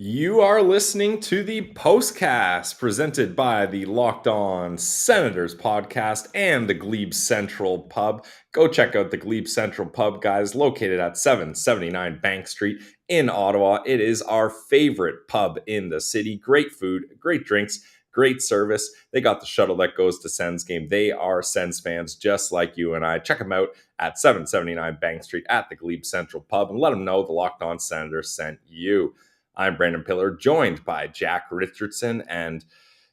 You are listening to the Postcast presented by the Locked On Senators podcast and the Glebe Central Pub. Go check out the Glebe Central Pub, guys, located at 779 Bank Street in Ottawa. It is our favorite pub in the city. Great food, great drinks, great service. They got the shuttle that goes to Sens game. They are Sens fans just like you and I. Check them out at 779 Bank Street at the Glebe Central Pub and let them know the Locked On Senators sent you. I'm Brandon Piller, joined by Jack Richardson. And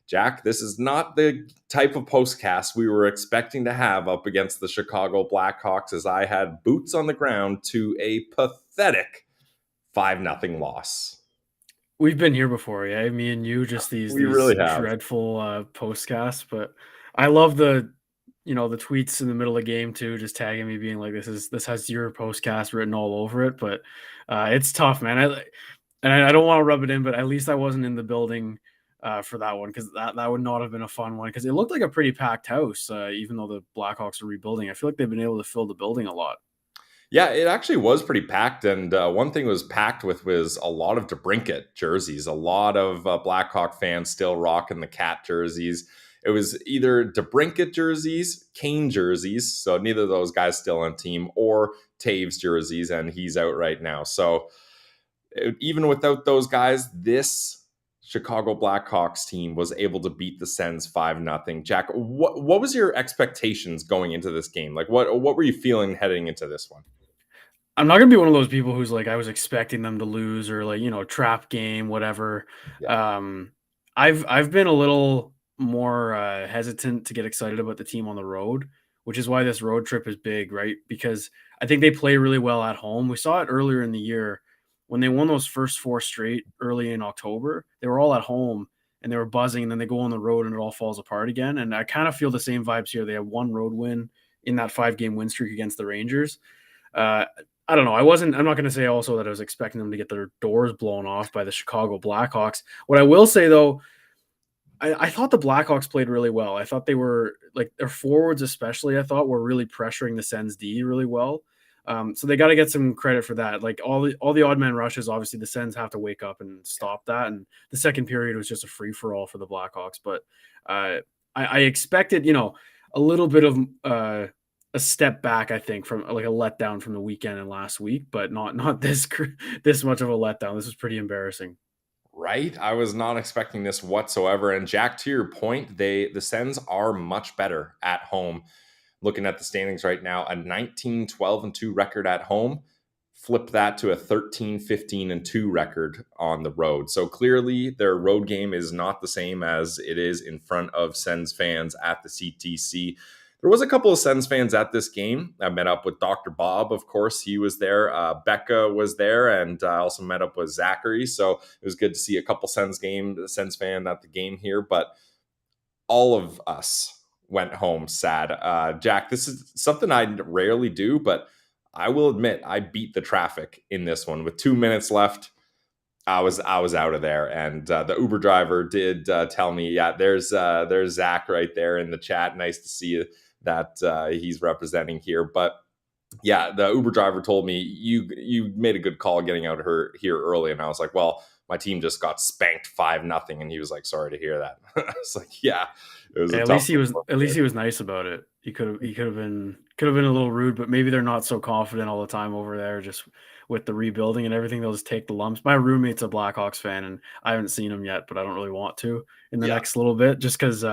Jack, this is not the type of postcast we were expecting to have up against the Chicago Blackhawks, as I had boots on the ground to a pathetic 5-0 loss. We've been here before, yeah. Me and you, just these really have. dreadful postcasts. But I love the tweets in the middle of the game too, just tagging me, being like, "This has your postcast written all over it." But it's tough, man. I don't want to rub it in, but at least I wasn't in the building for that one, because that would not have been a fun one, because it looked like a pretty packed house, even though the Blackhawks are rebuilding. I feel like they've been able to fill the building a lot. Yeah, it actually was pretty packed, and one thing it was packed with was a lot of DeBrincat jerseys. A lot of Blackhawk fans still rocking the Cat jerseys. It was either DeBrincat jerseys, Kane jerseys, so neither of those guys still on team, or Taves jerseys, and he's out right now. So even without those guys, this Chicago Blackhawks team was able to beat the Sens 5-0. Jack, what was your expectations going into this game? Like, what were you feeling heading into this one? I'm not gonna be one of those people who's like, I was expecting them to lose, or like, trap game, whatever. Yeah. I've been a little more hesitant to get excited about the team on the road, which is why this road trip is big, right? Because I think they play really well at home. We saw it earlier in the year when they won those first four straight early in October. They were all at home and they were buzzing, and then they go on the road and it all falls apart again. And I kind of feel the same vibes here. They have one road win in that 5-game win streak against the Rangers. I don't know. I'm not going to say also that I was expecting them to get their doors blown off by the Chicago Blackhawks. What I will say, though, I thought the Blackhawks played really well. I thought they were, like, their forwards especially, I thought were really pressuring the Sens D really well. So they got to get some credit for that. Like, all the odd man rushes, obviously the Sens have to wake up and stop that. And the second period was just a free for all for the Blackhawks. But I expected, a little bit of a step back, I think, from like a letdown from the weekend and last week, but not this much of a letdown. This was pretty embarrassing. Right? I was not expecting this whatsoever. And Jack, to your point, the Sens are much better at home. Looking at the standings right now, a 19-12-2 record at home. Flip that to a 13-15-2 record on the road. So clearly their road game is not the same as it is in front of Sens fans at the CTC. There was a couple of Sens fans at this game. I met up with Dr. Bob, of course. He was there. Becca was there, and I also met up with Zachary. So it was good to see a couple Sens fan at the game here. But all of us went home sad. Jack, this is something I rarely do, but I will admit I beat the traffic in this one. With 2 minutes left, I was out of there, and the Uber driver did tell me, "Yeah, there's Zach right there in the chat. Nice to see you." That he's representing here. But yeah, the Uber driver told me you made a good call getting out here early. And I was like, well, my team just got spanked 5-0. And he was like, sorry to hear that. I was like, yeah, it was at least he was nice about it. He could have been a little rude, but maybe they're not so confident all the time over there, just with the rebuilding and everything. They'll just take the lumps. My roommate's a Blackhawks fan, and I haven't seen him yet, but I don't really want to in the next little bit, just because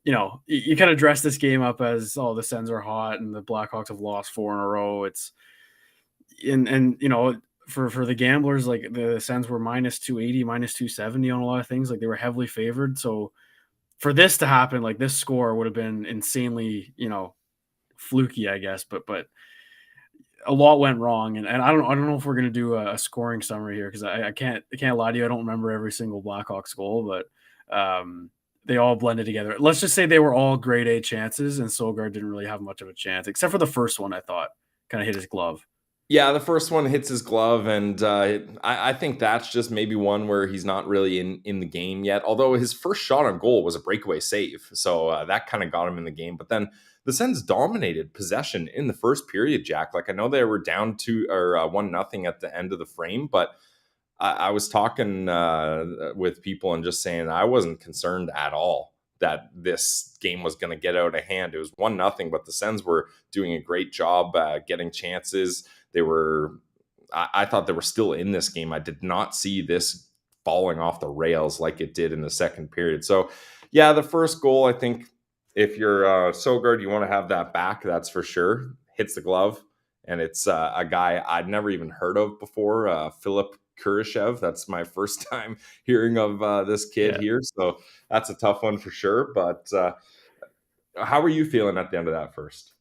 you kind of dress this game up as, oh, the Sens are hot and the Blackhawks have lost 4 in a row. It's for the gamblers, like the Sens were minus 280, minus 270 on a lot of things. Like they were heavily favored. So for this to happen, like this score would have been insanely, fluky, I guess. But a lot went wrong, and I don't know if we're gonna do a scoring summary here, because I can't lie to you. I don't remember every single Blackhawks goal, but they all blended together. Let's just say they were all grade A chances, and Solgaard didn't really have much of a chance, except for the first one. I thought kind of hit his glove. Yeah, the first one hits his glove, and I think that's just maybe one where he's not really in the game yet. Although his first shot on goal was a breakaway save, so that kind of got him in the game. But then the Sens dominated possession in the first period, Jack. Like, I know they were down 1-0 at the end of the frame, but I was talking with people and just saying I wasn't concerned at all that this game was going to get out of hand. It was 1-0, but the Sens were doing a great job getting chances. They were, I thought they were still in this game. I did not see this falling off the rails like it did in the second period. So, yeah, the first goal, I think if you're Sogard, you want to have that back, that's for sure. Hits the glove, and it's a guy I'd never even heard of before, Philip Kurashev. That's my first time hearing of this kid Yeah. here, so that's a tough one for sure. But how are you feeling at the end of that first?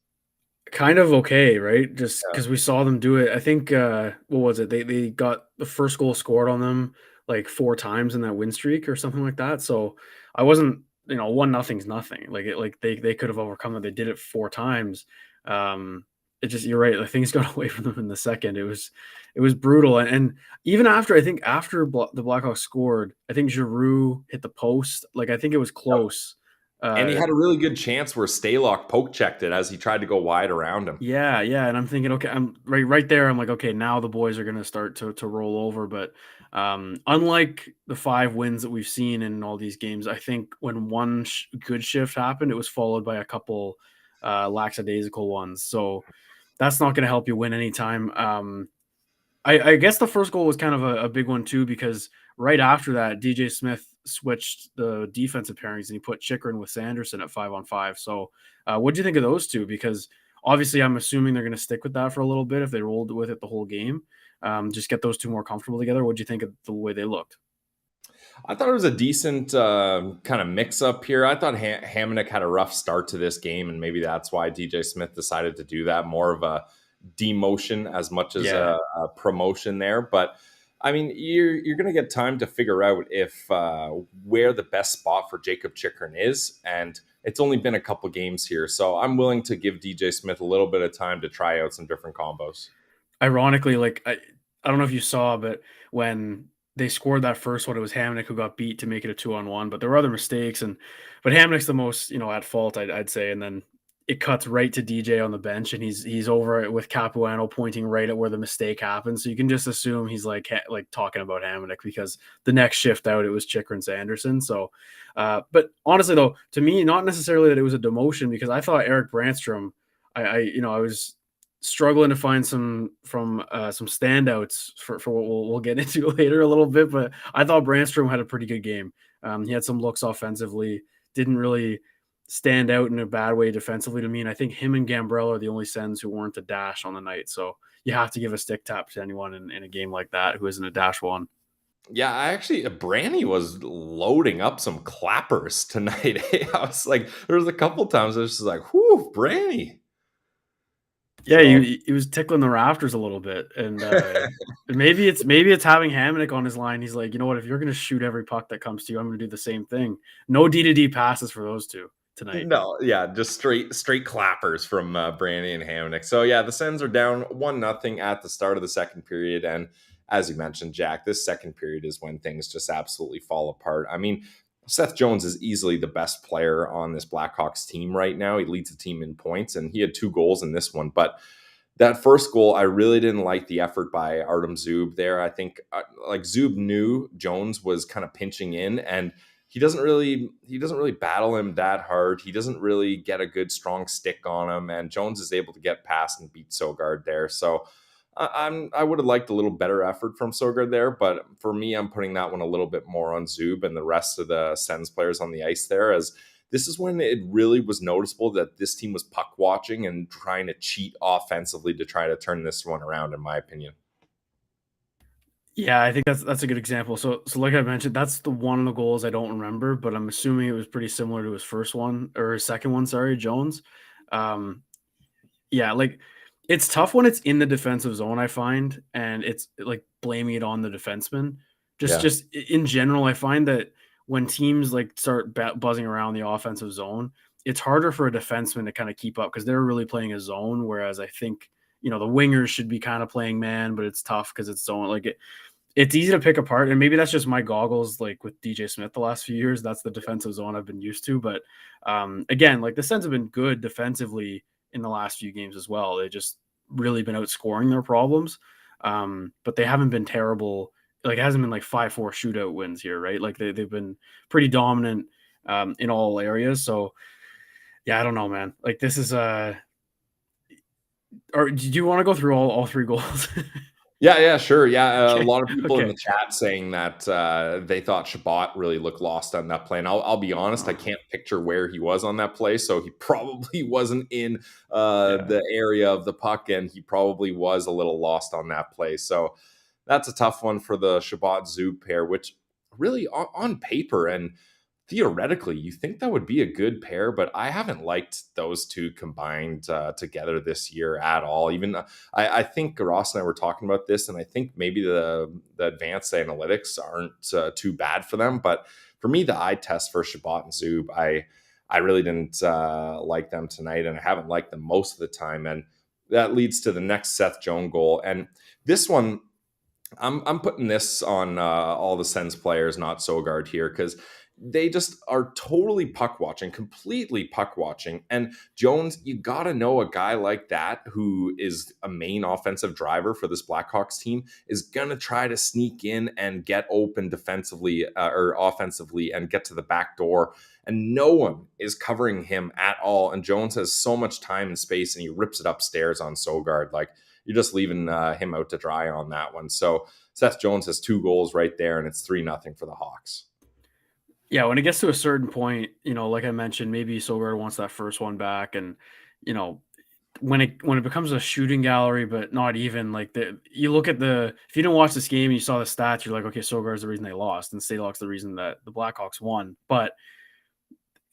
Kind of okay, right? Just Yeah. because we saw them do it. I think, what was it? They got the first goal scored on them like 4 times in that win streak or something like that. So I wasn't, 1-0's nothing. Like they could have overcome it. They did it 4 times. It just you're right. Like things got away from them in the second. It was brutal. And even after I think after the Blackhawks scored, I think Giroux hit the post. Like I think it was close. And he Uh, had a really good chance where Stalock poke checked it as he tried to go wide around him. Yeah, yeah, and I'm thinking, okay, I'm right there. I'm like, okay, now the boys are gonna start to roll over. But unlike the 5 wins that we've seen in all these games, I think when one good shift happened, it was followed by a couple lackadaisical ones. So that's not gonna help you win anytime. I guess the first goal was kind of a big one too, because right after that, DJ Smith switched the defensive pairings and he put Chikrin with Sanderson at 5-on-5. So, what do you think of those two? Because obviously, I'm assuming they're going to stick with that for a little bit if they rolled with it the whole game. Just get those two more comfortable together. What do you think of the way they looked? I thought it was a decent kind of mix up here. I thought Hamonic had a rough start to this game, and maybe that's why DJ Smith decided to do that, more of a demotion as much as Yeah, a promotion there. But I mean, you're going to get time to figure out if where the best spot for Jacob Chikrin is, and it's only been a couple games here, so I'm willing to give DJ Smith a little bit of time to try out some different combos. ironically, like I don't know if you saw, but when they scored that first one, it was Hamnick who got beat to make it a 2-on-1. But there were other mistakes, but Hamnick's the most at fault, I'd say. And then it cuts right to DJ on the bench, and he's over it with Capuano pointing right at where the mistake happened. So you can just assume he's like talking about Hamnick, because the next shift out it was Chikrin Sanderson. So, but honestly though, to me, not necessarily that it was a demotion, because I thought Eric Brandstrom, I was struggling to find some standouts for what we'll get into later a little bit, but I thought Brandstrom had a pretty good game. He had some looks offensively, didn't really stand out in a bad way defensively to me, and I think him and Gambrell are the only Sens who weren't a dash on the night. So you have to give a stick tap to anyone in a game like that who isn't a dash one. Yeah, I actually, Branny was loading up some clappers tonight. I was like, there was a couple times I was just like, whoo, Branny. Yeah, So he was tickling the rafters a little bit, and maybe it's having Hamonic on his line. He's like, you know what? If you're going to shoot every puck that comes to you, I'm going to do the same thing. No D-to-D passes for those two tonight. no, yeah, just straight clappers from Brandy and Hamonic. So yeah, the Sens are down 1-0 at the start of the second period, and as you mentioned, Jack, this second period is when things just absolutely fall apart. I mean, Seth Jones is easily the best player on this Blackhawks team right now. He leads the team in points, and he had 2 goals in this one. But that first goal, I really didn't like the effort by Artem Zub there. I think like Zub knew Jones was kind of pinching in, and he doesn't really battle him that hard. He doesn't really get a good strong stick on him, and Jones is able to get past and beat Sogard there. So I would have liked a little better effort from Sogard there, but for me, I'm putting that one a little bit more on Zub and the rest of the Sens players on the ice there, as this is when it really was noticeable that this team was puck watching and trying to cheat offensively to try to turn this one around, in my opinion. Yeah, I think that's a good example. So like I mentioned, that's the one of the goals I don't remember, but I'm assuming it was pretty similar to his first one or his second one. Sorry, Jones. Um, Yeah, like it's tough when it's in the defensive zone, I find, and it's like blaming it on the defenseman. Just Yeah. just in general, I find that when teams like start buzzing around the offensive zone, it's harder for a defenseman to kind of keep up because they're really playing a zone. Whereas I think the wingers should be kind of playing man, but it's tough because it's zone. It's easy to pick apart, and maybe that's just my goggles. Like with DJ Smith the last few years, that's the defensive zone I've been used to. But again, like the Sens have been good defensively in the last few games as well. They just really been outscoring their problems, but they haven't been terrible like it hasn't been like 5-4 shootout wins here, right? Like they've been pretty dominant in all areas. So yeah, I don't know, man. Like this is or do you want to go through all three goals? Yeah, sure. Yeah, a Okay. lot of people in Okay. the chat saying that they thought Shabbat really looked lost on that play. And I'll be honest, I Oh, can't picture where he was on that play. So he probably wasn't in yeah. the area of the puck, and he probably was a little lost on that play. So that's a tough one for the Shabbat Zoub pair, which really on paper and theoretically, you think that would be a good pair, but I haven't liked those two combined together this year at all. Even I think Ross and I were talking about this, and I think maybe the advanced analytics aren't too bad for them. But for me, the eye test for Shabbat and Zub, I really didn't like them tonight, and I haven't liked them most of the time. And that leads to the next Seth Jones goal, and this one. I'm putting this on all the Sens players, not Sogard here, because they just are totally puck watching, completely puck watching. And Jones, you got to know a guy like that who is a main offensive driver for this Blackhawks team is going to try to sneak in and get open defensively or offensively and get to the back door. And no one is covering him at all. And Jones has so much time and space, and he rips it upstairs on Sogard. Like, you're just leaving him out to dry on that one. So Seth Jones has 2 goals right there, and it's 3-0 for the Hawks. Yeah, when it gets to a certain point, like I mentioned, maybe Sogard wants that first one back, and you know, when it becomes a shooting gallery, but not even like you look at if you didn't watch this game and you saw the stats, you're like, okay, Sogard's the reason they lost, and Stalock's the reason that the Blackhawks won. But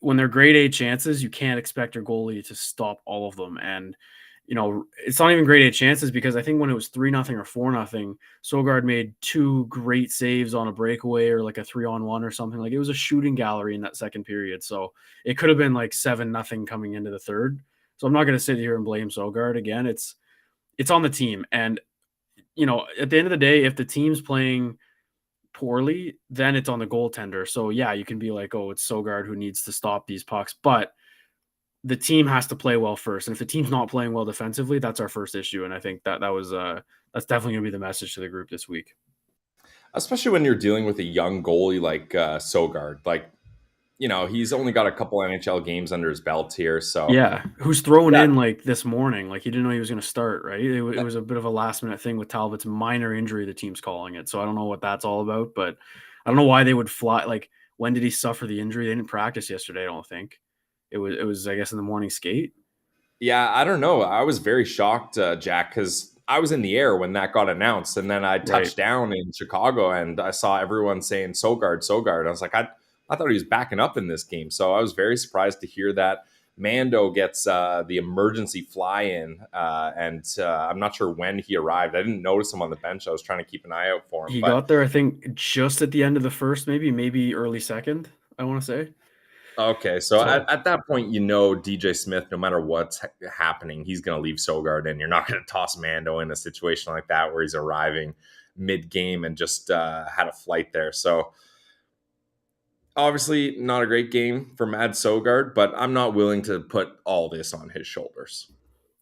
when they're grade A chances, you can't expect your goalie to stop all of them. And it's not even grade A chances, because I think when it was 3-0 or 4-0, Sogard made 2 great saves on a breakaway or like a 3-on-1 or something. Like, it was a shooting gallery in that second period. So it could have been like 7-0 coming into the third. So I'm not going to sit here and blame Sogard again. It's on the team. And, at the end of the day, if the team's playing poorly, then it's on the goaltender. So yeah, you can be like, oh, it's Sogard who needs to stop these pucks. But the team has to play well first. And if the team's not playing well defensively, that's our first issue. And I think that was that's definitely gonna be the message to the group this week. Especially when you're dealing with a young goalie like Sogard. Like, he's only got a couple NHL games under his belt here. So Yeah, who's thrown yeah, in like this morning? Like, he didn't know he was going to start, right? It was a bit of a last minute thing with Talbot's minor injury. The team's calling it, so I don't know what that's all about. But I don't know why they would fly. Like, when did he suffer the injury? They didn't practice yesterday. I don't think it was I guess in the morning skate. yeah, I don't know. I was very shocked, Jack, because I was in the air when that got announced, and then I Right. touched down in Chicago, and I saw everyone saying Sogard, Sogard. I was like, I thought he was backing up in this game, so I was very surprised to hear that Mando gets the emergency fly-in, and I'm not sure when he arrived. I didn't notice him on the bench. I was trying to keep an eye out for him, He but got there, I think, just at the end of the first, maybe early second, I want to say. okay, so So at that point, DJ Smith, no matter what's happening, he's going to leave Sogard in. You're not going to toss Mando in a situation like that where he's arriving mid game and just had a flight there. So obviously, not a great game for Mad Sogard, but I'm not willing to put all this on his shoulders.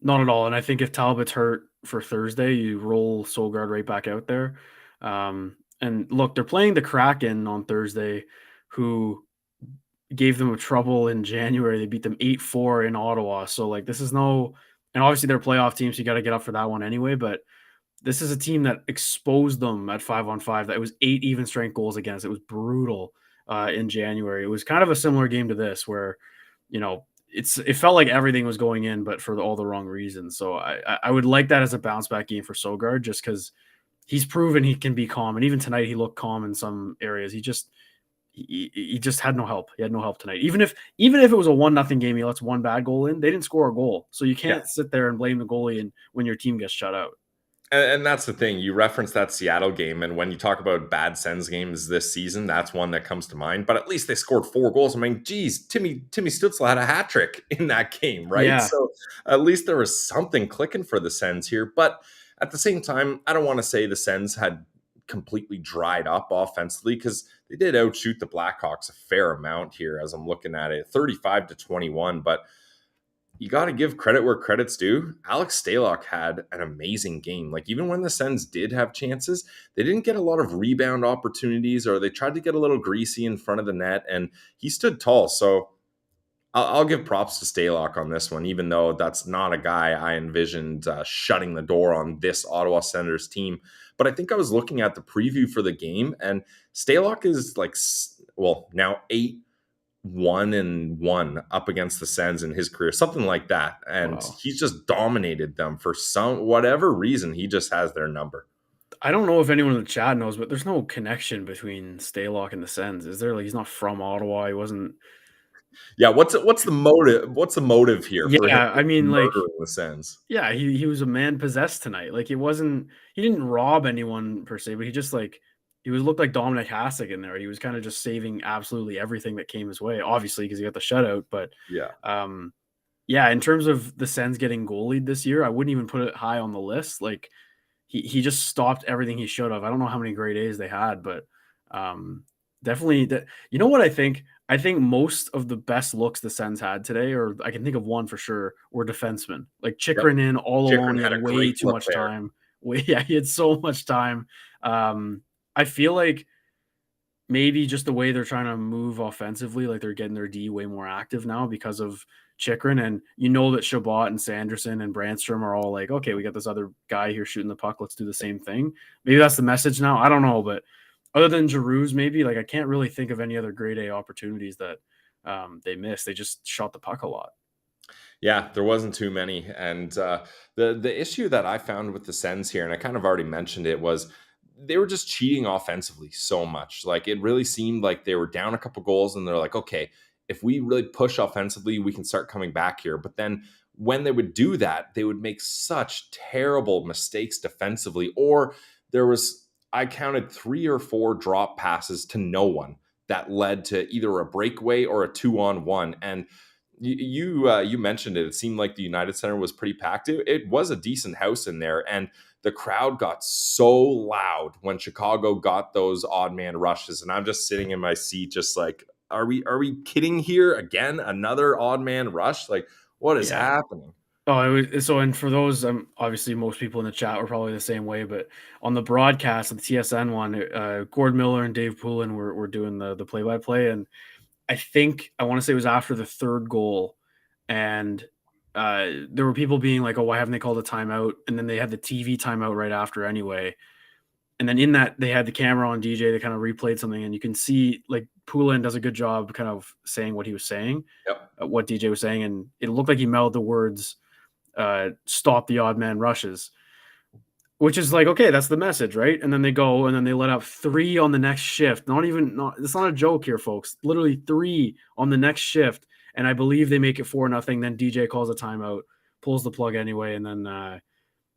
not at all. And I think if Talbot's hurt for Thursday, you roll Solgard right back out there. And look, they're playing the Kraken on Thursday, who gave them a trouble in January. They beat them 8-4 in Ottawa. So like, this is no, and obviously they're playoff teams, so you got to get up for that one anyway. But this is a team that exposed them at 5-on-5. That was 8 even strength goals against. It was brutal in January. It was kind of a similar game to this, where it felt like everything was going in, but for all the wrong reasons. So I would like that as a bounce back game for Sogard, just because he's proven he can be calm, and even tonight he looked calm in some areas. He just had no help. He had no help tonight. Even if it was a 1-0 game, he lets one bad goal in. They didn't score a goal, so you Yeah. can't sit there and blame the goalie and when your team gets shut out. And that's the thing. You referenced that Seattle game, and when you talk about bad Sens games this season, that's one that comes to mind. But at least they scored 4 goals. I mean, geez, Timmy Stützle had a hat trick in that game, right? Yeah, So at least there was something clicking for the Sens here. But at the same time, I don't want to say the Sens had completely dried up offensively, because they did outshoot the Blackhawks a fair amount here as I'm looking at it, 35-21. But you got to give credit where credit's due. Alex Stalock had an amazing game. Like, even when the Sens did have chances, they didn't get a lot of rebound opportunities, or they tried to get a little greasy in front of the net, and he stood tall. So I'll give props to Stalock on this one, even though that's not a guy I envisioned shutting the door on this Ottawa Senators team. But I think I was looking at the preview for the game, and Stalock is like, well, now 8-1-1 up against the Sens in his career, something like that. And Wow. he's just dominated them for whatever reason. He just has their number. I don't know if anyone in the chat knows, but there's no connection between Stalock and the Sens. Is there? Like, he's not from Ottawa. He wasn't. Yeah, what's the motive? What's the motive here for him Yeah, I mean, like, murdering the Sens? yeah, he was a man possessed tonight. Like, it wasn't. He didn't rob anyone per se, but he just like he was looked like Dominic Hasek in there. He was kind of just saving absolutely everything that came his way. Obviously, because he got the shutout, but Yeah. Yeah, in terms of the Sens getting goalied this year, I wouldn't even put it high on the list. Like, he just stopped everything he should have. I don't know how many great A's they had, but definitely that. You know what I think? I think most of the best looks the Sens had today, or I can think of one for sure, were defensemen. Like Chikrin in all alone, Chikrin he had had a way great too look much there. time. Yeah, he had so much time. I feel like maybe just the way they're trying to move offensively, like they're getting their D way more active now because of Chikrin. And you know that Shabbat and Sanderson and Brandstrom are all like, okay, we got this other guy here shooting the puck. Let's do the same thing. Maybe that's the message now. I don't know. But other than Giroux's, maybe, like, I can't really think of any other grade A opportunities that they missed. They just shot the puck a lot. Yeah, there wasn't too many. And the issue that I found with the Sens here, and I kind of already mentioned it, was they were just cheating offensively so much. Like, it really seemed like they were down a couple goals and they're like, okay, if we really push offensively, we can start coming back here. But then when they would do that, they would make such terrible mistakes defensively. Or I counted 3 or 4 drop passes to no one that led to either a breakaway or a 2-on-1. And you mentioned it. It seemed like the United Center was pretty packed. It was a decent house in there, and the crowd got so loud when Chicago got those odd man rushes. And I'm just sitting in my seat, just like, are we kidding here again? Another odd man rush? Like, what is Yeah. happening? Oh, it was so. And for those, obviously most people in the chat were probably the same way. But on the broadcast, the TSN one, Gord Miller and Dave Poulin were doing the play-by-play, and I want to say it was after the third goal, and there were people being like, "Oh, why haven't they called a timeout?" And then they had the TV timeout right after anyway. And then in that, they had the camera on DJ. They kind of replayed something, and you can see like Poulin does a good job kind of saying what he was saying, Yep. what DJ was saying, and it looked like he mouthed the words, "Stop the odd man rushes," which is like, okay, that's the message, right? And then they go and then they let up 3 on the next shift. It's not a joke here, folks. Literally 3 on the next shift. And I believe they make it 4-0. Then DJ calls a timeout, pulls the plug anyway. And then,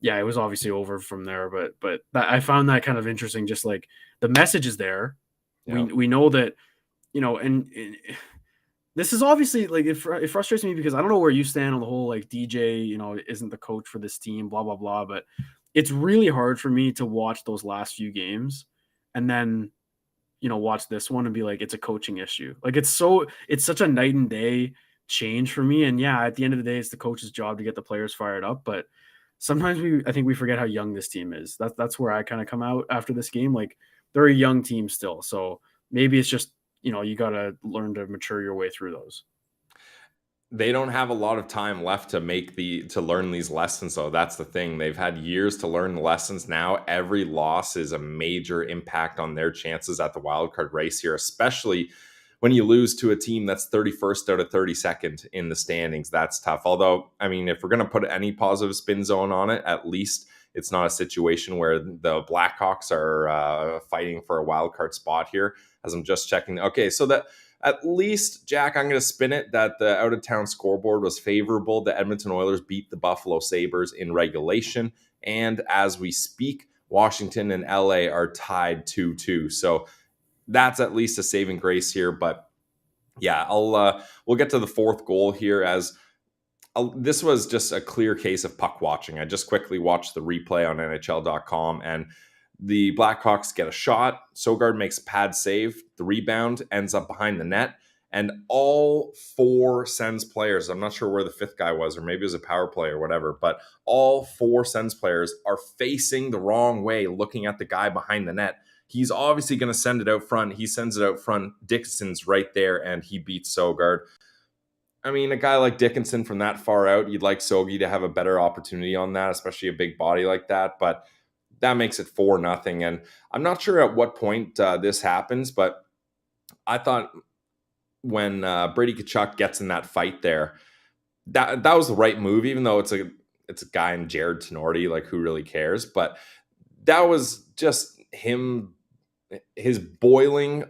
yeah, it was obviously over from there. But I found that kind of interesting. Just like the message is there. Yep. We know that, and this is obviously like, it frustrates me because I don't know where you stand on the whole, like, DJ, isn't the coach for this team, blah, blah, blah. But it's really hard for me to watch those last few games and then, watch this one and be like, it's a coaching issue. Like, it's such a night and day change for me. And yeah, at the end of the day, it's the coach's job to get the players fired up. But sometimes I think we forget how young this team is. That's where I kind of come out after this game. Like, they're a young team still. So maybe it's just, you got to learn to mature your way through those. They don't have a lot of time left to learn these lessons, though. That's the thing. They've had years to learn the lessons. Now every loss is a major impact on their chances at the wildcard race here, especially when you lose to a team that's 31st out of 32nd in the standings. That's tough. Although, I mean, if we're going to put any positive spin zone on it, at least it's not a situation where the Blackhawks are fighting for a wildcard spot here, as I'm just checking. Okay, so that at least, Jack, I'm going to spin it that the out-of-town scoreboard was favorable. The Edmonton Oilers beat the Buffalo Sabres in regulation. And as we speak, Washington and LA are tied 2-2. So that's at least a saving grace here. But yeah, we'll get to the fourth goal here, as this was just a clear case of puck watching. I just quickly watched the replay on NHL.com, and the Blackhawks get a shot. Sogard makes a pad save. The rebound ends up behind the net. and all 4 Sens players, I'm not sure where the 5th guy was, or maybe it was a power play or whatever, but all 4 Sens players are facing the wrong way, looking at the guy behind the net. He's obviously going to send it out front. He sends it out front. Dickinson's right there, and he beats Sogard. I mean, a guy like Dickinson from that far out, you'd like Sogi to have a better opportunity on that, especially a big body like that. But that makes it 4-0. And I'm not sure at what point this happens, but I thought when Brady Tkachuk gets in that fight there, that was the right move, even though it's a guy in Jared Tenorti, like, who really cares? But that was just him, his boiling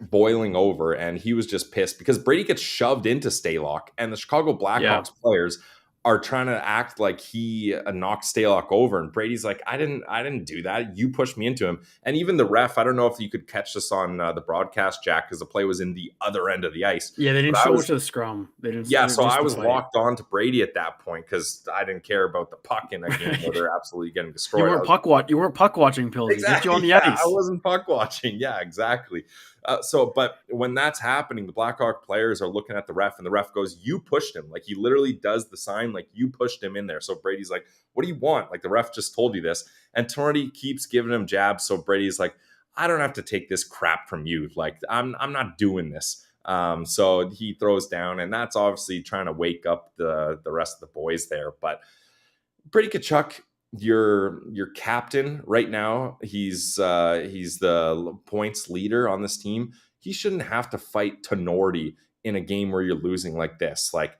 over, and he was just pissed because Brady gets shoved into Stalock, and the Chicago Blackhawks players are trying to act like he knocked Stalock over, and Brady's like, I didn't do that. You pushed me into him. And even the ref, I don't know if you could catch this on the broadcast, Jack, because the play was in the other end of the ice. Yeah, they didn't show it to the scrum. They didn't. Yeah, so I was locked on to Brady at that point because I didn't care about the puck in a game where they're absolutely getting destroyed. You weren't puck watching, Pills. Exactly. You on the ice. I wasn't puck watching. Yeah, exactly. But when that's happening, the Blackhawk players are looking at the ref, and the ref goes, "You pushed him." Like, he literally does the sign, like, you pushed him in there. So Brady's like, "What do you want?" Like, the ref just told you this. And Tenorti keeps giving him jabs. So Brady's like, "I don't have to take this crap from you. Like, I'm not doing this." So he throws down, and that's obviously trying to wake up the rest of the boys there. But Brady Tkachuk, your captain right now, he's the points leader on this team. He shouldn't have to fight Tenorti in a game where you're losing like this. Like,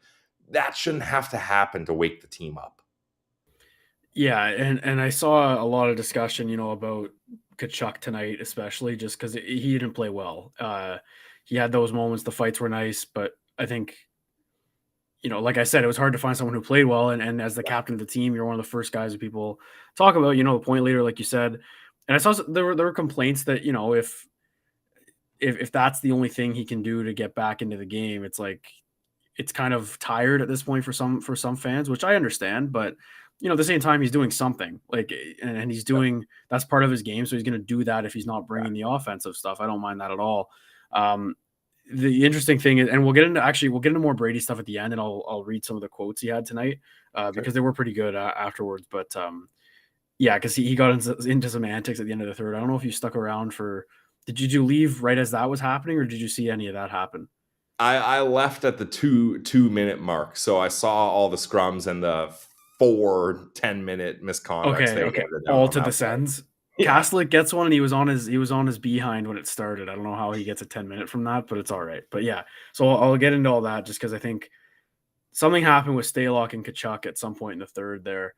that shouldn't have to happen to wake the team up. Yeah, and I saw a lot of discussion, about Tkachuk tonight, especially just because he didn't play well. He had those moments. The fights were nice, but I think, like I said, it was hard to find someone who played well. And as the captain of the team, you're one of the first guys that people talk about, the point leader, like you said. And I saw there were complaints that, if that's the only thing he can do to get back into the game, it's like, it's kind of tired at this point for some fans, which I understand. But, at the same time, he's doing something, like, and he's doing, that's part of his game. So he's going to do that if he's not bringing the offensive stuff. I don't mind that at all. The interesting thing is, and we'll get into more Brady stuff at the end, and I'll read some of the quotes he had tonight because they were pretty good afterwards. But yeah, because he got into some antics at the end of the third. I don't know if you stuck around did you leave right as that was happening, or did you see any of that happen? I left at the 2-minute mark, so I saw all the scrums and the 4 10-minute misconducts. Okay, all to the Sens. Yeah. Kastelic gets one, and he was on his behind when it started. I don't know how he gets a 10-minute from that, but it's all right. But yeah, so I'll get into all that just because I think something happened with Stalock and Tkachuk at some point in the third there.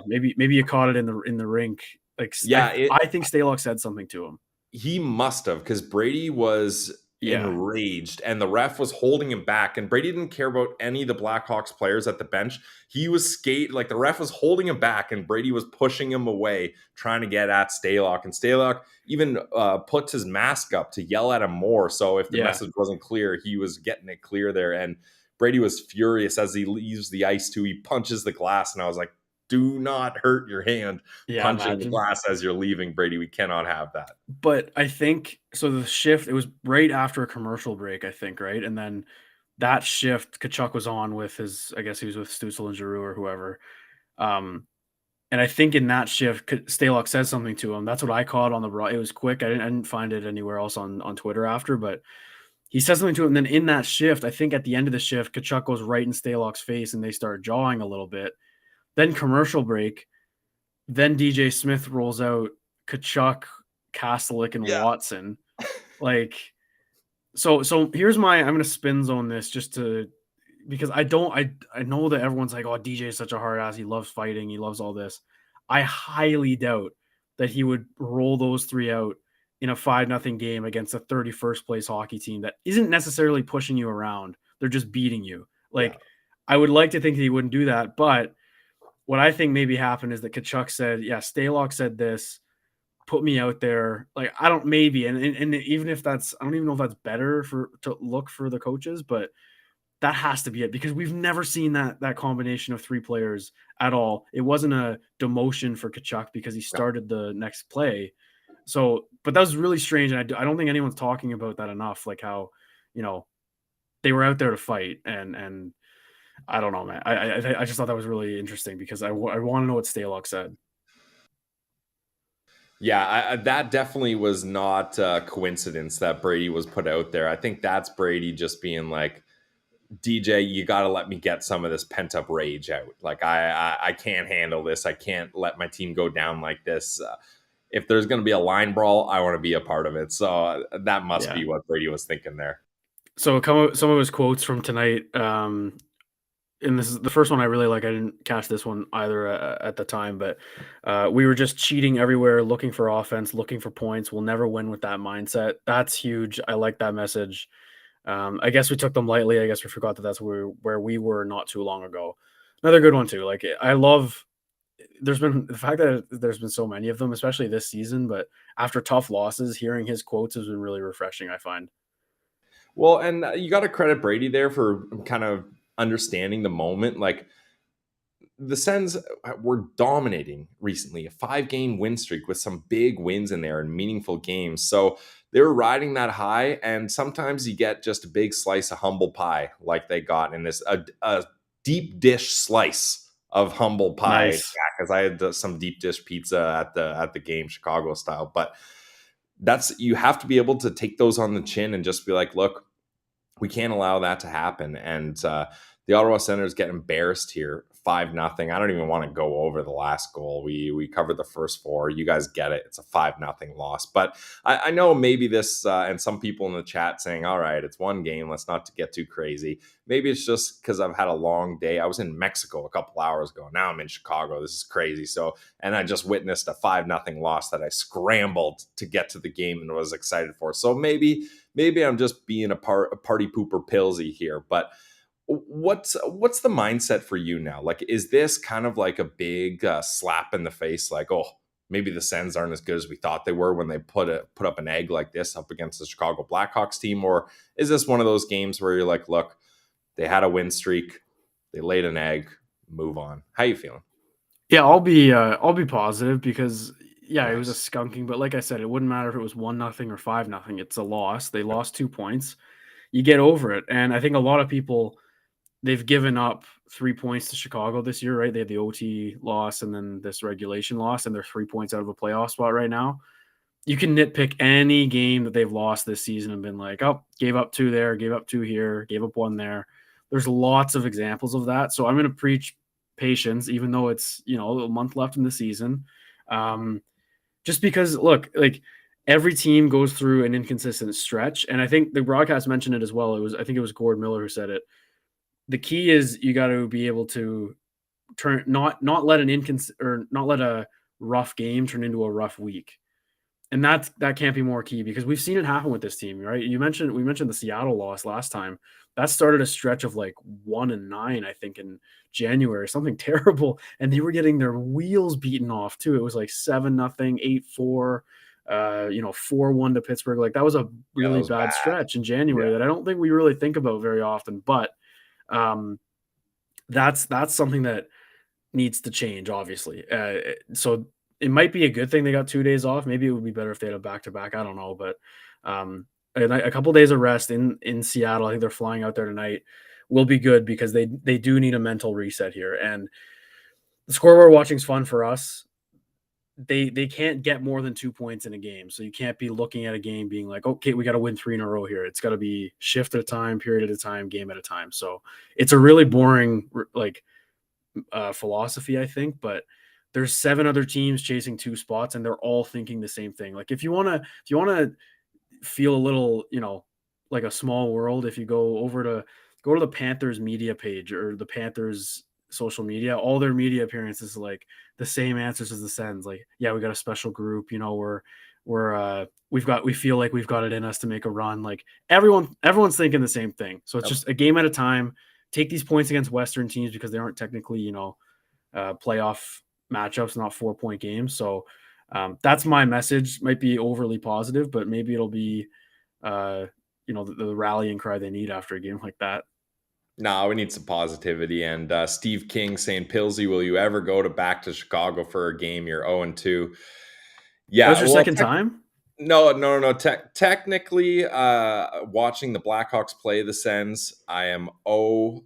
Maybe you caught it in the rink. Like, yeah, I think Stalock said something to him. He must have, because Brady was enraged, and the ref was holding him back, and Brady didn't care about any of the Blackhawks players at the bench. He was like, the ref was holding him back, and Brady was pushing him away, trying to get at Stalock, and Stalock even puts his mask up to yell at him more. So if the message wasn't clear, he was getting it clear there, and Brady was furious as he leaves the ice too. He punches the glass, and I was like, do not hurt your hand punching the glass as you're leaving, Brady. We cannot have that. But I think, so the shift, it was right after a commercial break, I think, right? And then that shift, Tkachuk was on with I guess he was with Stützle and Giroux or whoever. And I think in that shift, Stalock said something to him. That's what I caught on it was quick. I didn't find it anywhere else on Twitter after, but he said something to him. And then in that shift, I think at the end of the shift, Tkachuk goes right in Stalock's face, and they start jawing a little bit. Then commercial break. Then DJ Smith rolls out Tkachuk, Kastelic, and Watson. Like, so here's I'm going to spin zone this because I know that everyone's like, oh, DJ is such a hard ass. He loves fighting. He loves all this. I highly doubt that he would roll those 3 out in a 5-0 game against a 31st place hockey team that isn't necessarily pushing you around. They're just beating you. Like, I would like to think that he wouldn't do that, but what I think maybe happened is that Tkachuk said, Stalock said this, put me out there. Like, I don't, maybe. And even if I don't even know if that's better to look for the coaches, but that has to be it, because we've never seen that combination of 3 players at all. It wasn't a demotion for Tkachuk because he started the next play. So, but that was really strange. And I don't think anyone's talking about that enough. Like how, they were out there to fight, and I don't know, man. I just thought that was really interesting because I want to know what Stalock said. Yeah, that definitely was not a coincidence that Brady was put out there. I think that's Brady just being like, DJ, you got to let me get some of this pent up rage out. Like I can't handle this. I can't let my team go down like this. If there's going to be a line brawl, I want to be a part of it. So that must Yeah. be what Brady was thinking there. So some of his quotes from tonight, and this is the first one I really like. I didn't catch this one either at the time, but we were just cheating everywhere, looking for offense, looking for points. We'll never win with that mindset. That's huge. I like that message. I guess we took them lightly. I guess we forgot that that's where we were not too long ago. Another good one too. Like I love. There's been the fact that there's been so many of them, especially this season. But after tough losses, hearing his quotes has been really refreshing, I find. Well, and you got to credit Brady there for kind of understanding the moment. Like the Sens were dominating recently, a 5-game win streak with some big wins in there and meaningful games. So they were riding that high, and sometimes you get just a big slice of humble pie like they got in this a deep dish slice of humble pie. Nice. Because I had some deep dish pizza at the game, Chicago style. But that's you have to be able to take those on the chin and just be like, look, we can't allow that to happen. And the Ottawa Senators get embarrassed here, 5-0. I don't even want to go over the last goal. We covered the first 4. You guys get it. It's a 5-0 loss. But I know maybe this, and some people in the chat saying, all right, it's one game. Let's not get too crazy. Maybe it's just because I've had a long day. I was in Mexico a couple hours ago. Now I'm in Chicago. This is crazy. So, and I just witnessed a 5-0 loss that I scrambled to get to the game and was excited for. So maybe I'm just being a party pooper pillsy here. But what's the mindset for you now? Like, is this kind of like a big slap in the face? Like, oh, maybe the Sens aren't as good as we thought they were when they put up an egg like this up against the Chicago Blackhawks team? Or is this one of those games where you're like, look, they had a win streak, they laid an egg, move on? How you feeling? Yeah, I'll be positive because yeah, it was a Nice. skunking, but like I said, it wouldn't matter if it was 1-0 or 5-0. It's a loss. They lost 2 points. You get over it. And I think a lot of people they've given up 3 points to Chicago this year, right? They had the OT loss and then this regulation loss, and they're 3 points out of a playoff spot right now. You can nitpick any game that they've lost this season and been like, oh, gave up 2 there, gave up 2 here, gave up 1 there. There's lots of examples of that. So I'm going to preach patience, even though it's, a month left in the season. Just because, look, like every team goes through an inconsistent stretch. And I think the broadcast mentioned it as well. I think it was Gord Miller who said it. The key is you got to be able to not let not let a rough game turn into a rough week. And that can't be more key because we've seen it happen with this team, right? We mentioned the Seattle loss last time. That started a stretch of like 1-9, I think, in January, something terrible. And they were getting their wheels beaten off too. It was like 7-0, 8-4, 4-1 to Pittsburgh. Like that was a Yeah, that really was bad bad. stretch in January Yeah. that I don't think we really think about very often. But that's something that needs to change, obviously. So it might be a good thing they got 2 days off. Maybe it would be better if they had a back-to-back. I don't know, but a couple days of rest in Seattle. I think they're flying out there tonight. Will be good because they do need a mental reset here. And the scoreboard watching is fun for us. They can't get more than 2 points in a game, so you can't be looking at a game being like, okay, we got to win 3 in a row here. It's got to be shift at a time, period at a time, game at a time. So it's a really boring philosophy, I think, but there's 7 other teams chasing 2 spots and they're all thinking the same thing. Like if you want to feel a little, like a small world, if you go to the Panthers media page or the Panthers social media, all their media appearances like the same answers as the Sens. Like, yeah, we got a special group, we feel like we've got it in us to make a run. Like everyone's thinking the same thing. So it's Yep. just a game at a time. Take these points against Western teams because they aren't technically, playoff matchups, not 4-point games. So that's my message. Might be overly positive, but maybe it'll be, the rallying cry they need after a game like that. No, we need some positivity. And Steve King saying, Pilsy, will you ever go back to Chicago for a game? You're 0-2. That was Yeah, your well, second time? No. Technically, watching the Blackhawks play the Sens, I am 0-1-1.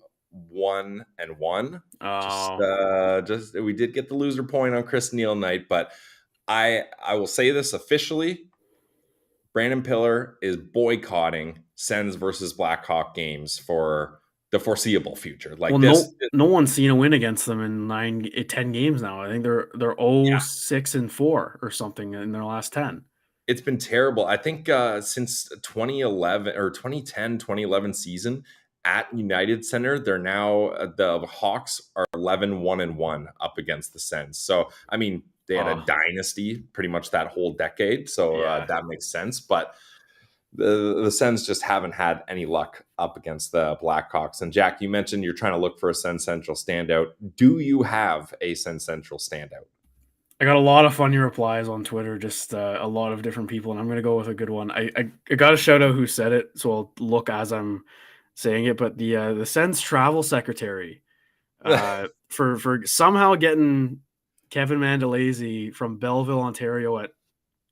Oh, Just we did get the loser point on Chris Neal night, but I will say this officially: Brandon Piller is boycotting Sens versus Blackhawk games for the foreseeable future. well, Like this, no one's seen a win against them in 10 games now. I think they're 0 yeah, 6 and 4 or something in their last 10. it's been terrible. I think since 2011 or 2010, 2011 season at United Center, they're now the Hawks are 11-1-1 up against the Sens. So, I mean, they had a Oh, dynasty pretty much that whole decade. So yeah. that makes sense. But the Sens just haven't had any luck up against the Blackhawks. And Jack, you mentioned you're trying to look for a Sens Central standout. Do you have a Sens Central standout? I got a lot of funny replies on Twitter, just a lot of different people, and I'm going to go with a good one. I got a shout out who said it, so I'll look as I'm saying it. But the Sens travel secretary for somehow getting Kevin Mandolese from Belleville, Ontario at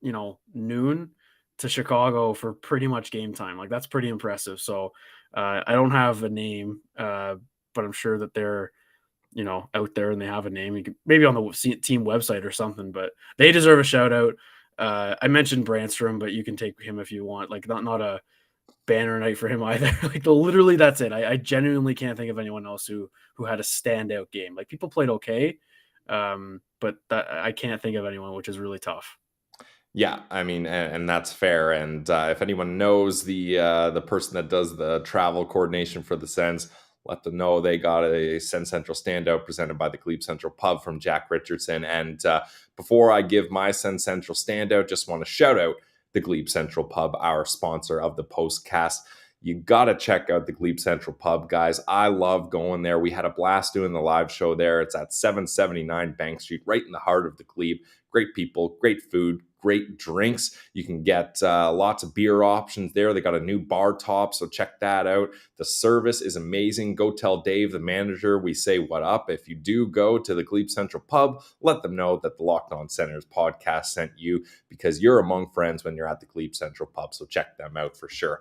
noon to Chicago for pretty much game time. Like that's pretty impressive. So I don't have a name, but I'm sure that they're out there and they have a name. You could maybe on the team website or something, but they deserve a shout out. I mentioned Brandstrom, but you can take him if you want. Like not a banner night for him either. Like literally that's it. I genuinely can't think of anyone else who had a standout game. Like people played okay, but I can't think of anyone, which is really tough. Yeah, I mean, and that's fair. And if anyone knows the person that does the travel coordination for the Sens, let them know they got a Sens Central standout presented by the Glebe Central Pub from Jack Richardson. And before I give my Sens Central standout, just want to shout out the Glebe Central Pub, our sponsor of the Postcast. You got to check out the Glebe Central Pub, guys. I love going there. We had a blast doing the live show there. It's at 779 Bank Street, right in the heart of the Glebe. Great people, great food, great drinks. You can get lots of beer options there. They got a new bar top, so check that out. The service is amazing. Go tell Dave, the manager, we say what up. If you do go to the Glebe Central Pub, let them know that the Locked On Senators podcast sent you, because you're among friends when you're at the Glebe Central Pub, so check them out for sure.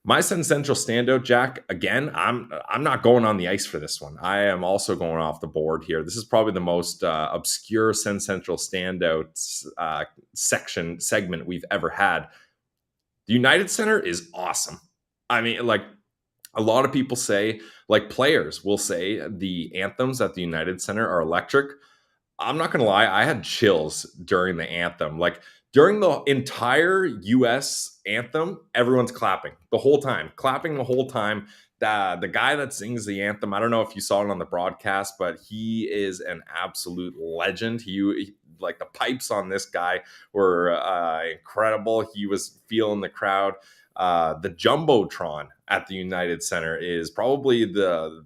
My Sens Central standout, Jack, again, I'm not going on the ice for this one. I am also going off the board here. This is probably the most obscure Sens Central standouts segment we've ever had. The United Center is awesome. I mean, like, a lot of people say, like, players will say the anthems at the United Center are electric. I'm not going to lie, I had chills during the anthem. Like, during the entire US anthem, everyone's clapping the whole time, clapping the whole time. The guy that sings the anthem, I don't know if you saw it on the broadcast, but he is an absolute legend. Like, the pipes on this guy were incredible. He was feeling the crowd. The Jumbotron at the United Center is probably the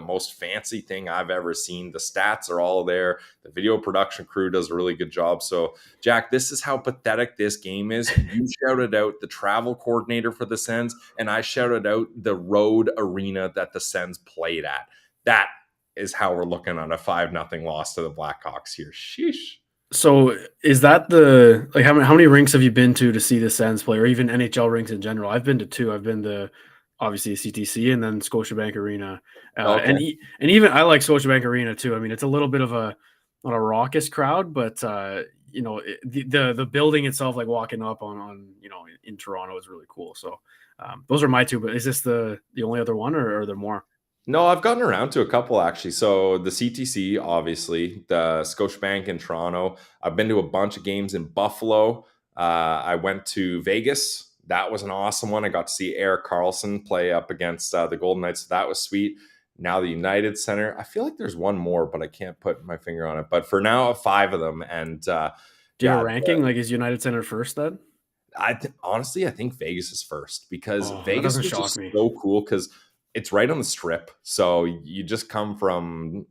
most fancy thing I've ever seen. The stats are all there. The video production crew does a really good job. So, Jack, this is how pathetic this game is. You shouted out the travel coordinator for the Sens, and I shouted out the road arena that the Sens played at. That is how we're looking on a 5-0 loss to the Blackhawks here. Sheesh. So is that the like how many rinks have you been to see the Sens play, or even NHL rinks in general? I've been to two. I've been to obviously CTC and then Scotiabank Arena, Okay. and even I like Scotiabank Arena too. I mean, it's a little bit of a not a raucous crowd, but the building itself, like walking up on in Toronto, is really cool. So those are my two. But is this the only other one, or are there more? No, I've gotten around to a couple actually. So the CTC, obviously, the Scotiabank in Toronto. I've been to a bunch of games in Buffalo. I went to Vegas. That was an awesome one. I got to see Erik Karlsson play up against the Golden Knights. So that was sweet. Now the United Center. I feel like there's one more, but I can't put my finger on it. But for now, 5 of them. And Do you have a yeah, ranking? Like, is United Center first then? honestly, I think Vegas is first, because Oh, that Vegas doesn't was shock just me. so cool because it's right on the strip. So you just come from,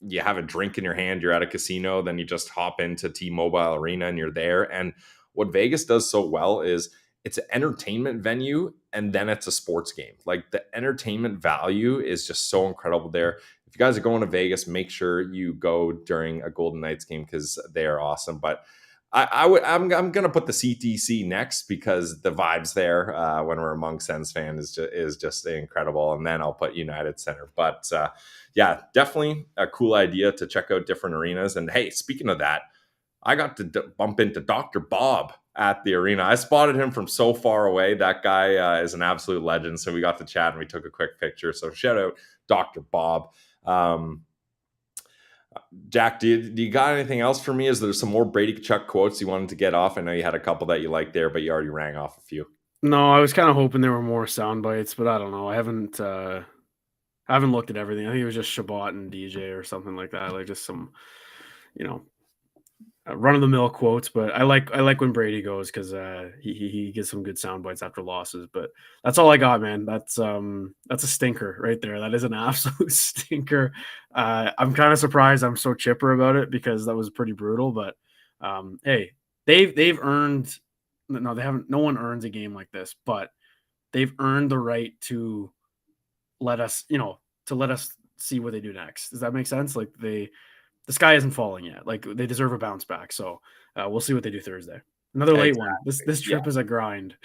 you have a drink in your hand, you're at a casino, then you just hop into T-Mobile Arena and you're there. And what Vegas does so well is it's an entertainment venue and then it's a sports game. Like, the entertainment value is just so incredible there. If you guys are going to Vegas, make sure you go during a Golden Knights game because they are awesome. But I'm gonna put the CTC next because the vibes there when we're among Sens fans is just incredible, and then I'll put United Center. But yeah, definitely a cool idea to check out different arenas. And hey, speaking of that, I got to bump into Dr. Bob at the arena. I spotted him from so far away. That guy is an absolute legend. So we got to chat and we took a quick picture. So shout out Dr. Bob. Jack, do you got anything else for me? Is there some more Brady Chuck quotes you wanted to get off? I know you had a couple that you liked there, but you already rang off a few. No, I was kind of hoping there were more sound bites, but I don't know. I haven't looked at everything. I think it was just Shabbat and DJ or something like that. Like just some, you know, run of the mill quotes. But I like when Brady goes because he gets some good sound bites after losses. But that's all I got, man. That's a stinker right there. That is an absolute stinker. I'm kind of surprised I'm so chipper about it because that was pretty brutal. But hey, they've earned. No, they haven't. No one earns a game like this, but they've earned the right to let us, to let us see what they do next. Does that make sense? Like the sky isn't falling yet. Like they deserve a bounce back. So we'll see what they do Thursday. Another late one. This trip is a grind.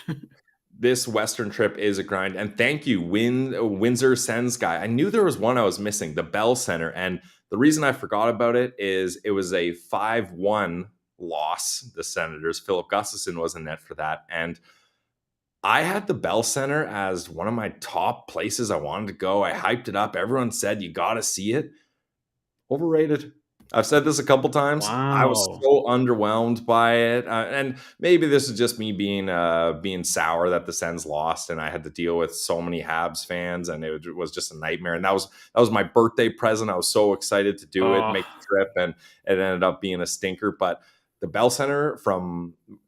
This Western trip is a grind. And thank you, Windsor Sens guy. I knew there was one I was missing, the Bell Center. And the reason I forgot about it is it was a 5-1 loss. The Senators, Philip Gustafson was in net for that. And I had the Bell Center as one of my top places I wanted to go. I hyped it up. Everyone said, you got to see it. Overrated. I've said this a couple times. Wow. I was so underwhelmed by it, and maybe this is just me being sour that the Sens lost, and I had to deal with so many Habs fans, and it was just a nightmare. And that was my birthday present. I was so excited to do it, make the trip, and it ended up being a stinker. But the Bell Center,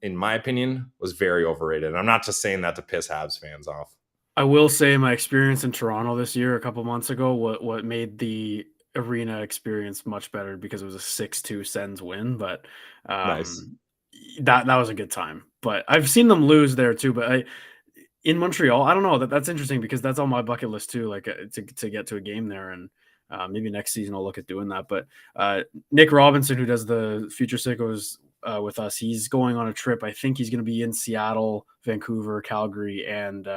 in my opinion, was very overrated. And I'm not just saying that to piss Habs fans off. I will say my experience in Toronto this year, a couple months ago, what made the arena experience much better because it was a 6-2 Sens win, but Nice. that was a good time. But I've seen them lose there too. But in Montreal, I don't know, that's interesting because that's on my bucket list too, like to get to a game there, and maybe next season I'll look at doing that. But Nick Robinson, who does the Future Sickos with us, he's going on a trip. I think he's going to be in Seattle, Vancouver, Calgary, and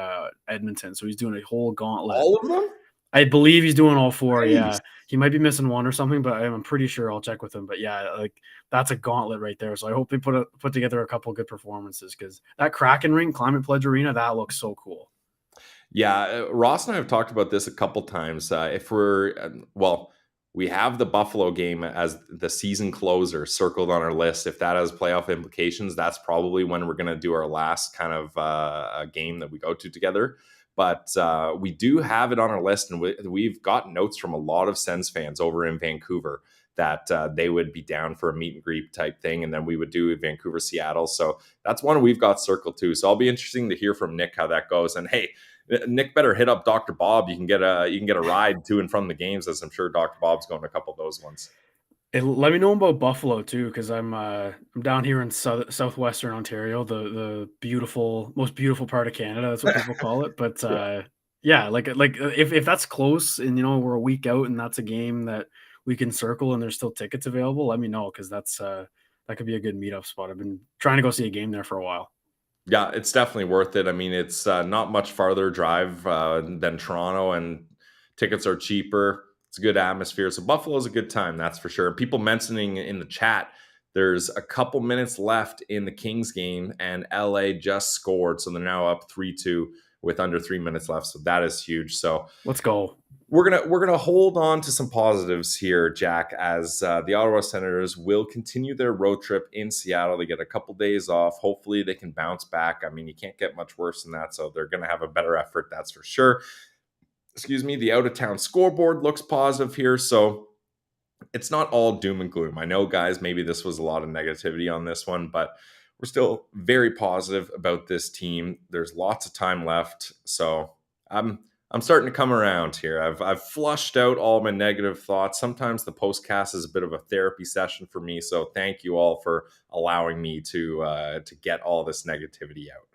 Edmonton. So he's doing a whole gauntlet. All of them? I believe he's doing all four. Nice. Yeah, he might be missing one or something, but I'm pretty sure. I'll check with him. But yeah, like that's a gauntlet right there. So I hope they put together a couple good performances because that Kraken Ring, Climate Pledge Arena, that looks so cool. Yeah, Ross and I have talked about this a couple times. If we have the Buffalo game as the season closer circled on our list. If that has playoff implications, that's probably when we're going to do our last kind of game that we go to together. But we do have it on our list, and we've got notes from a lot of Sens fans over in Vancouver that they would be down for a meet and greet type thing, and then we would do Vancouver, Seattle. So that's one we've got circled too. So I'll be interesting to hear from Nick how that goes. And hey, Nick better hit up Dr. Bob. You can get a ride to and from the games, as I'm sure Dr. Bob's going to a couple of those ones. Let me know about Buffalo too, because I'm down here in southwestern Ontario, the most beautiful part of Canada. That's what people call it. But yeah, like if that's close and we're a week out and that's a game that we can circle and there's still tickets available, let me know because that could be a good meetup spot. I've been trying to go see a game there for a while. Yeah, it's definitely worth it. I mean, it's not much farther drive than Toronto, and tickets are cheaper. It's a good atmosphere. So Buffalo's a good time, that's for sure. People mentioning in the chat, there's a couple minutes left in the Kings game, and LA just scored. So they're now up 3-2 with under 3 minutes left. So that is huge. So let's go. We're gonna hold on to some positives here, Jack, as the Ottawa Senators will continue their road trip in Seattle. They get a couple days off. Hopefully they can bounce back. I mean, you can't get much worse than that. So they're going to have a better effort, that's for sure. Excuse me. The out-of-town scoreboard looks positive here. So it's not all doom and gloom. I know, guys, maybe this was a lot of negativity on this one, but we're still very positive about this team. There's lots of time left. So I'm starting to come around here. I've flushed out all my negative thoughts. Sometimes the postcast is a bit of a therapy session for me. So thank you all for allowing me to get all this negativity out.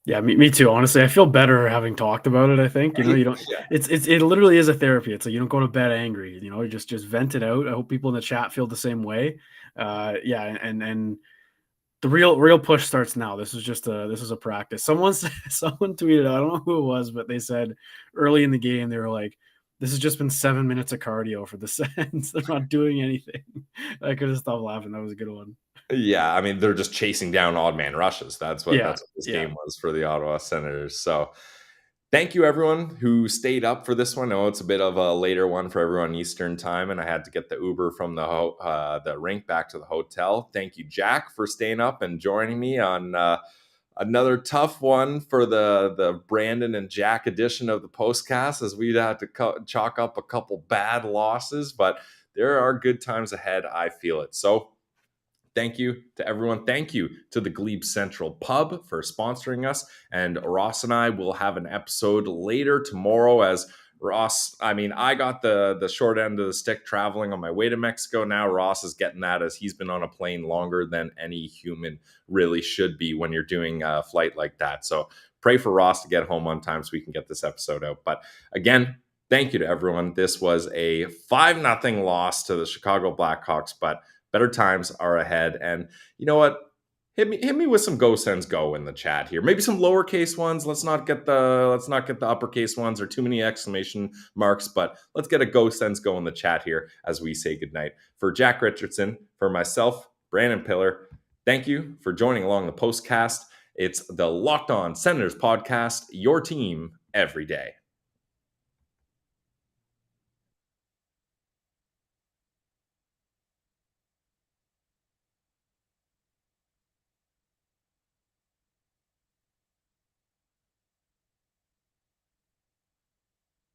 Yeah, me too. Honestly, I feel better having talked about it. I think, Right? you don't. Yeah. It literally is a therapy. It's like you don't go to bed angry. You just vent it out. I hope people in the chat feel the same way. Yeah, and the real push starts now. This is a practice. Someone tweeted, I don't know who it was, but they said early in the game they were like, "This has just been 7 minutes of cardio for the Sens. They're not doing anything." I could have stopped laughing. That was a good one. Yeah, I mean, they're just chasing down odd man rushes. Yeah, That's what this yeah. game was for the Ottawa Senators. So thank you everyone who stayed up for this one. I know it's a bit of a later one for everyone Eastern time, and I had to get the Uber from the rink back to the hotel. Thank you, Jack, for staying up and joining me on another tough one for the Brandon and Jack edition of the Postcast, as we'd have to chalk up a couple bad losses, but there are good times ahead. I feel it. So thank you to everyone. Thank you to the Glebe Central Pub for sponsoring us. And Ross and I will have an episode later tomorrow as Ross, I mean, I got the short end of the stick traveling on my way to Mexico. Now Ross is getting that as he's been on a plane longer than any human really should be when you're doing a flight like that. So pray for Ross to get home on time so we can get this episode out. But again, thank you to everyone. This was a 5-0 loss to the Chicago Blackhawks, but better times are ahead. And you know what? Hit me with some Go Sens Go in the chat here. Maybe some lowercase ones. Let's not get the uppercase ones or too many exclamation marks, but let's get a Go Sens Go in the chat here as we say goodnight. For Jack Richardson, for myself, Brandon Piller, thank you for joining along the Postcast. It's the Locked On Senators podcast, your team every day.